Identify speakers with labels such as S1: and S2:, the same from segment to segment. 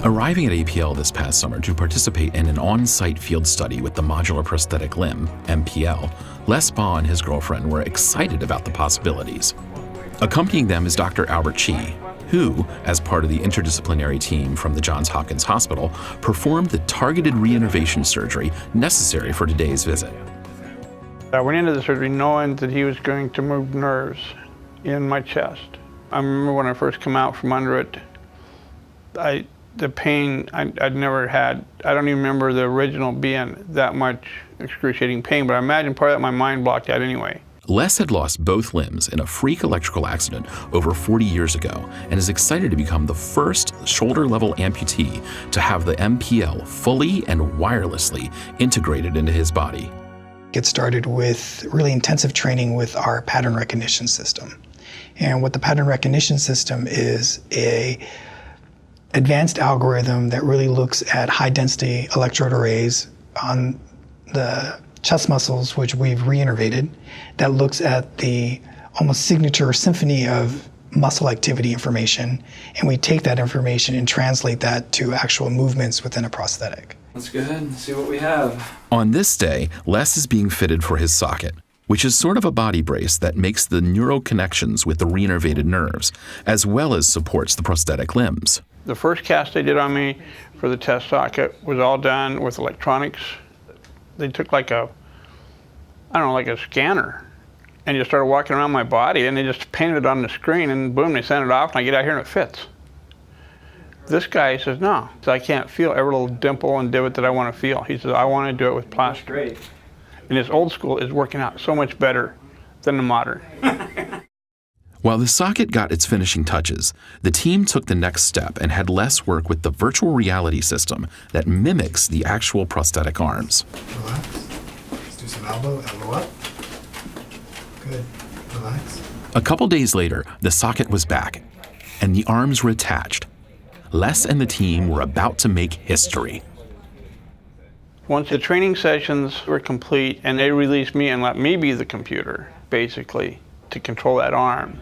S1: Arriving at APL this past summer to participate in an on-site field study with the Modular Prosthetic Limb, MPL, Les Baugh and his girlfriend were excited about the possibilities. Accompanying them is Dr. Albert Chi, who, as part of the interdisciplinary team from the Johns Hopkins Hospital, performed the targeted reinnervation surgery necessary for today's visit.
S2: I went into the surgery knowing that he was going to move nerves in my chest. I remember when I first come out from under it, the pain I'd never had. I don't even remember the original being that much excruciating pain, but I imagine part of that my mind blocked out anyway.
S1: Les had lost both limbs in a freak electrical accident over 40 years ago and is excited to become the first shoulder-level amputee to have the MPL fully and wirelessly integrated into his body.
S3: Get started with really intensive training with our pattern recognition system. And what the pattern recognition system is a advanced algorithm that really looks at high-density electrode arrays on the chest muscles, which we've reinnervated, that looks at the almost signature symphony of muscle activity information, and we take that information and translate that to actual movements within a prosthetic.
S4: Let's go ahead and see what we have.
S1: On this day, Les is being fitted for his socket, which is sort of a body brace that makes the neural connections with the reinnervated nerves, as well as supports the prosthetic limbs.
S2: The first cast they did on me for the test socket was all done with electronics. They took like a scanner and just started walking around my body, and they just painted it on the screen, and boom, they sent it off, and I get out here and it fits. This guy says, no, I can't feel every little dimple and divot that I want to feel. He says, I want to do it with plastic.
S4: Great.
S2: And this old school is working out so much better than the modern.
S1: While the socket got its finishing touches, the team took the next step and had Les work with the virtual reality system that mimics the actual prosthetic arms.
S3: Relax. Let's do some elbow up. Good. Relax.
S1: A couple days later, the socket was back, and the arms were attached. Les and the team were about to make history.
S2: Once the training sessions were complete and they released me and let me be the computer, basically, to control that arm,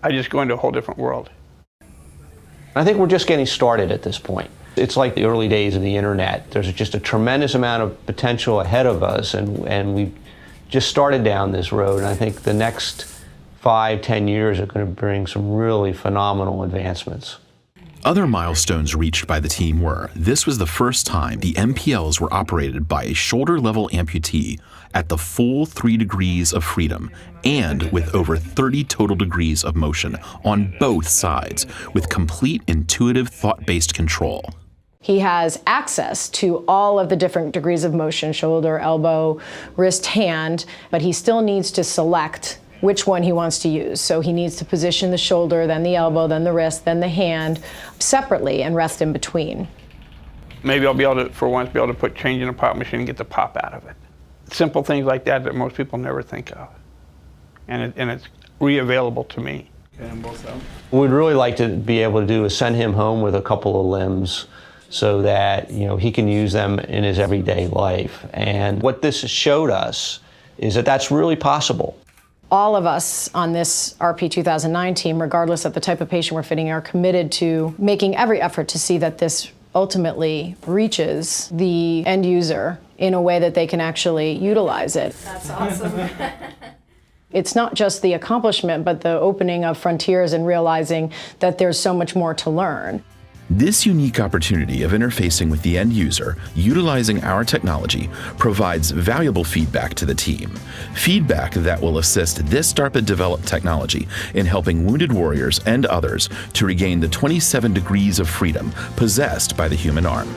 S2: I just go into a whole different world.
S5: I think we're just getting started at this point. It's like the early days of the internet. There's just a tremendous amount of potential ahead of us, and we've just started down this road, and I think the next 5-10 years are going to bring some really phenomenal advancements.
S1: Other milestones reached by the team were, this was the first time the MPLs were operated by a shoulder-level amputee at the full 3 degrees of freedom and with over 30 total degrees of motion on both sides with complete intuitive thought-based control.
S6: He has access to all of the different degrees of motion, shoulder, elbow, wrist, hand, but he still needs to select which one he wants to use. So he needs to position the shoulder, then the elbow, then the wrist, then the hand separately and rest in between.
S2: Maybe I'll be able to, for once, be able to put change in a pop machine and get the pop out of it. Simple things like that that most people never think of. And it's re-available to me.
S4: Okay, on both sides.
S5: What we'd really like to be able to do is send him home with a couple of limbs so that he can use them in his everyday life. And what this showed us is that that's really possible.
S6: All of us on this RP 2009 team, regardless of the type of patient we're fitting, are committed to making every effort to see that this ultimately reaches the end user in a way that they can actually utilize it.
S7: That's awesome.
S6: It's not just the accomplishment, but the opening of frontiers and realizing that there's so much more to learn.
S1: This unique opportunity of interfacing with the end user, utilizing our technology, provides valuable feedback to the team. Feedback that will assist this DARPA-developed technology in helping wounded warriors and others to regain the 27 degrees of freedom possessed by the human arm.